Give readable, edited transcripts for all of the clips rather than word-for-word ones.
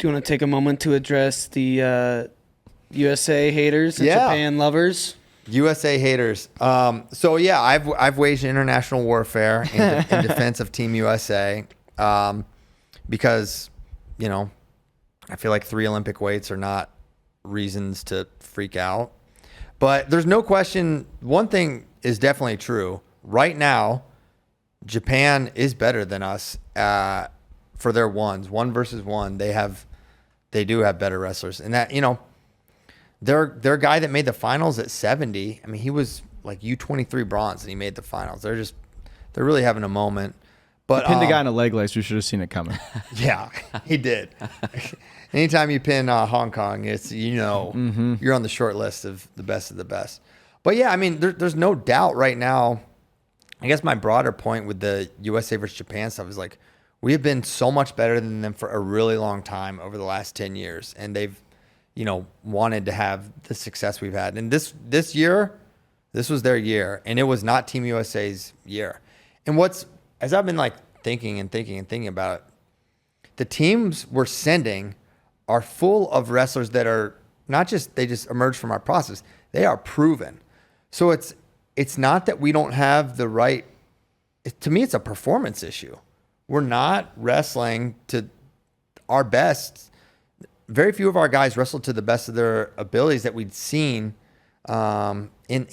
Do you want to take a moment to address the USA haters and Japan lovers? USA haters. So yeah, I've waged international warfare in defense of Team USA, because, you know, I feel like 3 Olympic weights are not reasons to freak out. But there's no question. One thing is definitely true. Right now, Japan is better than us for their ones. 1 versus 1. They do have better wrestlers. And that, you know, their guy that made the finals at 70, I mean, he was like U23 bronze and he made the finals. They're really having a moment. But he pinned a guy in a leg lace. You should have seen it coming. Yeah, he did. Anytime you pin Hong Kong, it's, you know, you're on the short list of the best. But yeah, I mean, there's no doubt right now. I guess my broader point with the USA versus Japan stuff is like, we have been so much better than them for a really long time over the last 10 years. And they've, you know, wanted to have the success we've had. And this year, this was their year. And it was not Team USA's year. And as I've been like thinking about it, the teams we're sending are full of wrestlers that are not just, they just emerged from our process. They are proven. So it's not that we don't have the right, to me, it's a performance issue. We're not wrestling to our best. Very few of our guys wrestle to the best of their abilities that we'd seen in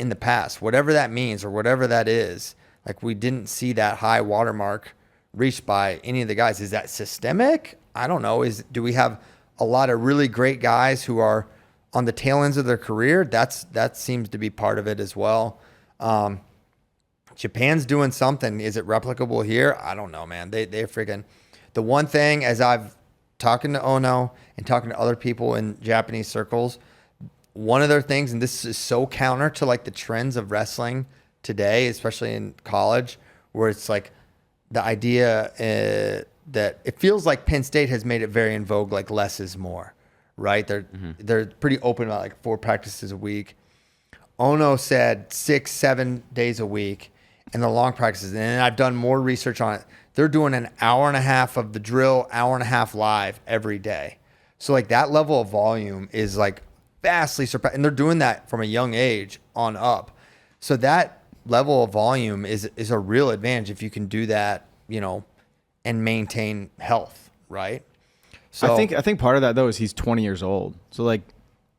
the past, whatever that means or whatever that is. Like, we didn't see that high watermark reached by any of the guys. Is that systemic? I don't know. Do we have a lot of really great guys who are on the tail ends of their career? That seems to be part of it as well. Japan's doing something. Is it replicable here? I don't know, man. They're freaking. The one thing, as I've talking to Ono and talking to other people in Japanese circles, one of their things, and this is so counter to like the trends of wrestling today, especially in college, where it's like the idea that it feels like Penn State has made it very in vogue, like less is more, right? They're pretty open about like 4 practices a week. Ono said 6-7 days a week, and the long practices. And I've done more research on it. They're doing an hour and a half of the drill, hour and a half live every day. So like that level of volume is like vastly surpassed, and they're doing that from a young age on up. So that level of volume is a real advantage if you can do that, you know, and maintain health, right? So I think part of that though is he's 20 years old. So like,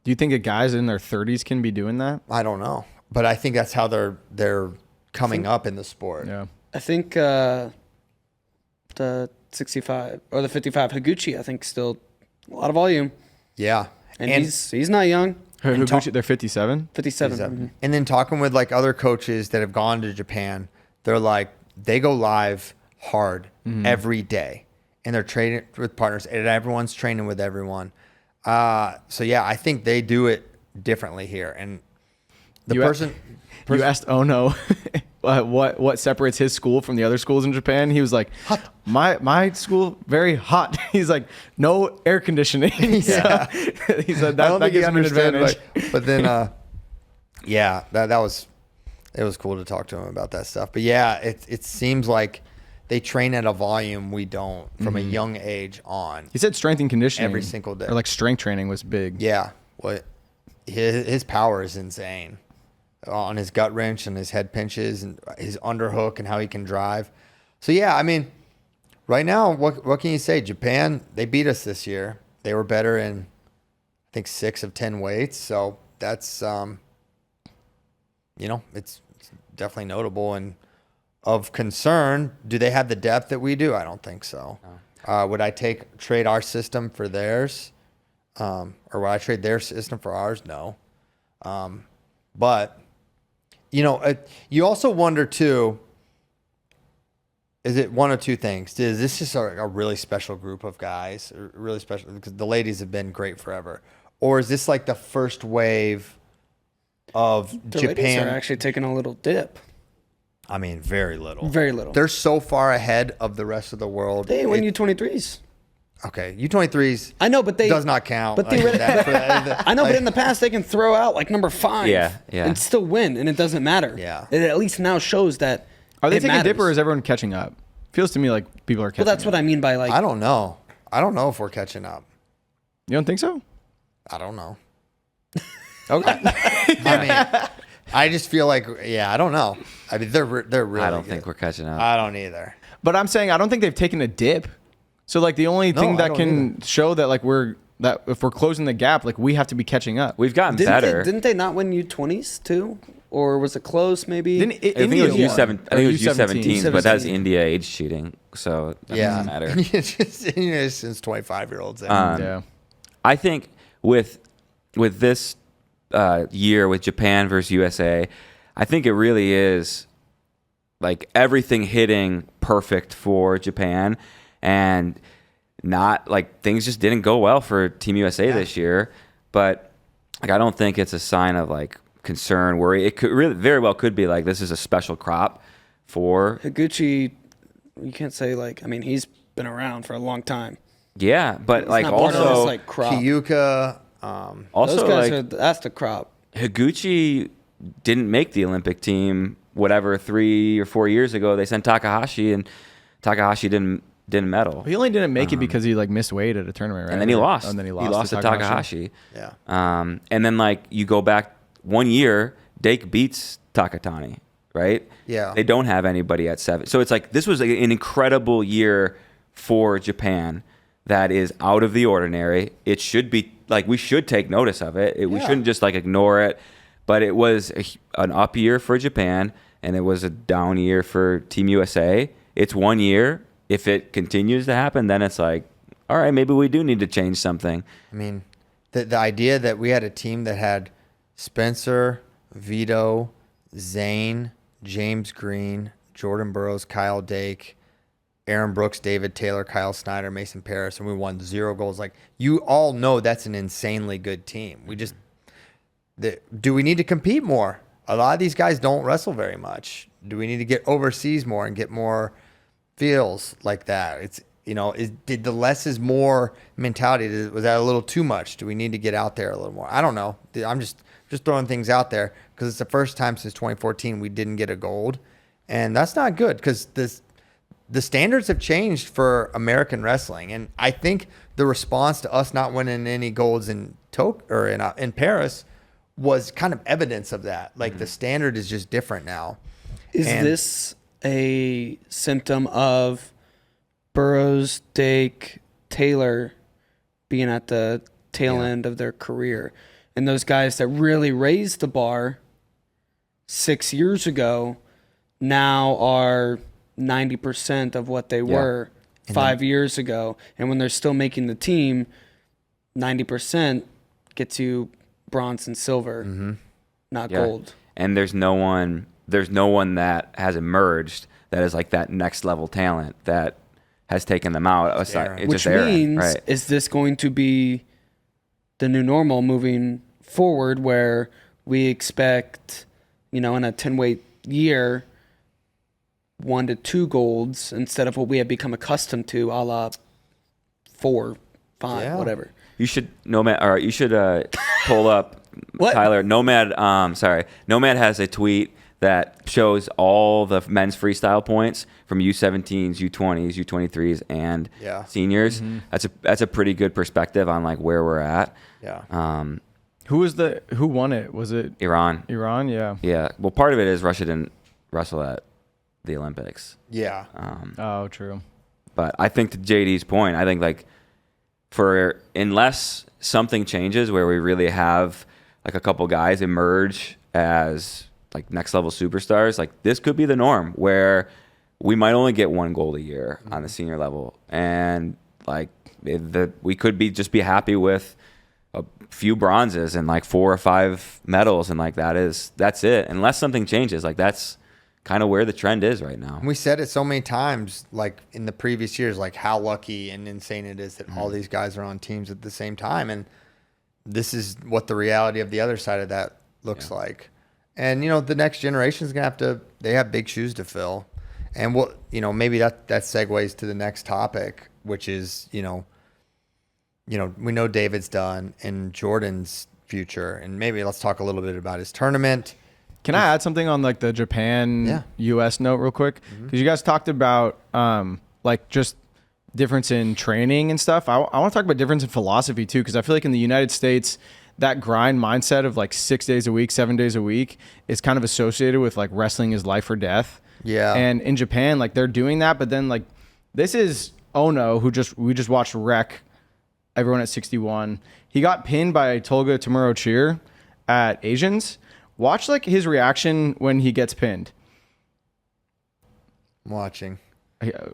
do you think that guys in their 30s can be doing that? I don't know, but I think that's how they're coming up in the sport. Yeah, I think the 65 or the 55 Higuchi, I think still a lot of volume. Yeah, and he's not young. Higuchi, they're 57? 57. Mm-hmm. And then talking with like other coaches that have gone to Japan, they're like, they go live hard every day, and they're training with partners, and everyone's training with everyone. So yeah, I think they do it differently here. And the person you asked Ono what separates his school from the other schools in Japan. He was like, hot. My school, very hot. He's like, no air conditioning. Yeah. So, he said that gives him an advantage. But then, yeah, it was cool to talk to him about that stuff. But yeah, it seems like they train at a volume we don't from a young age on. He said strength and conditioning every single day, or like strength training was big. Yeah, his power is insane on his gut wrench and his head pinches and his underhook and how he can drive. So yeah, I mean, right now, what can you say? Japan, they beat us this year. They were better in, I think, 6 of 10 weights. So that's, you know, it's definitely notable and of concern. Do they have the depth that we do? I don't think so. No. Would I trade our system for theirs? Or would I trade their system for ours? No. But, you know, you also wonder too, is it one or two things? Is this just a really special group of guys, really special, because the ladies have been great forever? Or is this like the first wave of the Japan? Ladies are actually taking a little dip. I mean, very little. Very little. They're so far ahead of the rest of the world. They win U23s. Okay, U23s. I know, but they does not count. But I know, but in the past they can throw out like number 5, and still win, and it doesn't matter. Yeah, it at least now shows that. Are they taking a dip, or is everyone catching up? Feels to me like people are catching up. Well, that's what I mean by like. I don't know if we're catching up. You don't think so? I don't know. Okay. I mean, I just feel like, I don't know. I mean, they're really I don't good. think we're catching up. I don't either. But I'm saying I don't think they've taken a dip. So like the only thing that can show that like if we're closing the gap, like we have to be catching up. We've gotten better. Didn't they not win U20s too? Or was it close maybe? I think it was U17s, but that's India age cheating, so that doesn't matter. It's since 25-year-olds. I think with this year with Japan versus USA, I think it really is like everything hitting perfect for Japan, and not like things just didn't go well for Team USA this year. But like I don't think it's a sign of like concern, worry. It could really very well could be like this is a special crop for Higuchi. You can't say like, I mean, he's been around for a long time. Yeah, but it's like also like crop. Kiyuka, also those guys like that's the crop. Higuchi didn't make the Olympic team. Whatever 3 or 4 years ago, they sent Takahashi, and Takahashi didn't medal. He only didn't make it because he like missed weight at a tournament, right? And then he lost. And then he lost to Takahashi. Yeah. And then like you go back 1 year, Dake beats Takatani, right? Yeah. They don't have anybody at 7. So it's like this was an incredible year for Japan that is out of the ordinary. It should be like we should take notice of it. We shouldn't just like ignore it. But it was an up year for Japan, and it was a down year for Team USA. It's 1 year. If it continues to happen, then it's like, all right, maybe we do need to change something. I mean, the idea that we had a team that had Spencer, Vito, Zane, James Green, Jordan Burroughs, Kyle Dake, Aaron Brooks, David Taylor, Kyle Snyder, Mason Paris, and we won 0 goals. Like, you all know that's an insanely good team. We just, do we need to compete more? A lot of these guys don't wrestle very much. Do we need to get overseas more and get more feels like that? It's, did the less is more mentality, was that a little too much? Do we need to get out there a little more? I don't know. I'm just throwing things out there because it's the first time since 2014 we didn't get a gold, and that's not good because the standards have changed for American wrestling, and I think the response to us not winning any golds in Paris was kind of evidence of that. Like the standard is just different now. Is this a symptom of Burroughs, Dake, Taylor being at the tail end of their career? And those guys that really raised the bar 6 years ago now are 90% of what they were 5 years ago. And when they're still making the team, 90% gets you bronze and silver, not gold. And there's no one that has emerged that is like that next level talent that has taken them out. Which means, is this going to be the new normal moving forward where we expect, in a 10-weight year, 1 to 2 golds instead of what we have become accustomed to, a la 4, 5, whatever. You should pull up Tyler. Nomad has a tweet that shows all the men's freestyle points from U17s, U20s, U23s, and seniors. That's a pretty good perspective on like where we're at. Yeah. Who won it? Was it Iran? Iran, yeah. Yeah. Well, part of it is Russia didn't wrestle at the Olympics. Yeah. Oh, true. But I think to JD's point, I think like unless something changes where we really have like a couple guys emerge as like next level superstars, like this could be the norm where we might only get 1 gold a year on the senior level, and like we could just be happy with a few bronzes and like 4 or 5 medals, and like that's it. Unless something changes, like that's kind of where the trend is right now. We said it so many times, like in the previous years, like how lucky and insane it is that all these guys are on teams at the same time. And this is what the reality of the other side of that looks like. And, the next generation is going to they have big shoes to fill. And maybe that segues to the next topic, which is, we know David's done and Jordan's future. And maybe let's talk a little bit about his tournament. Can I add something on like the Japan US note real quick? Because you guys talked about like just difference in training and stuff, I want to talk about difference in philosophy too, because I feel like in the United States, that grind mindset of like 6 days a week, 7 days a week is kind of associated with like wrestling is life or death. Yeah. And in Japan, like they're doing that, but then like this is Ono, we just watched wreck everyone at 61. He got pinned by Tolga Tamuro Cheer at Asians. Watch like his reaction when he gets pinned. I'm watching.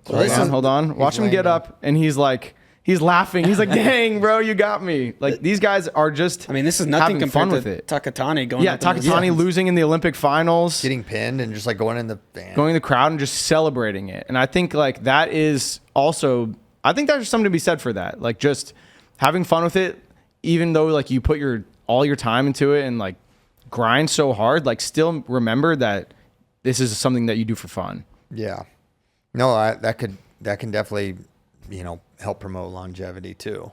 Hold on. Watch him get up, and he's laughing. He's like, "Dang, bro, you got me!" Like these guys are just. I mean, this is nothing having fun compared with to it. Takatani going. Yeah, up in the Takatani stands. losing in the Olympic finals, Getting pinned and just like going in the fan. going in the crowd and just celebrating it. And I think like that is also. I think there's something to be said for that. Like just having fun with it, even though like you put all your time into it and like grind so hard. Like still remember that this is something that you do for fun. Yeah. No, that can definitely, help promote longevity too.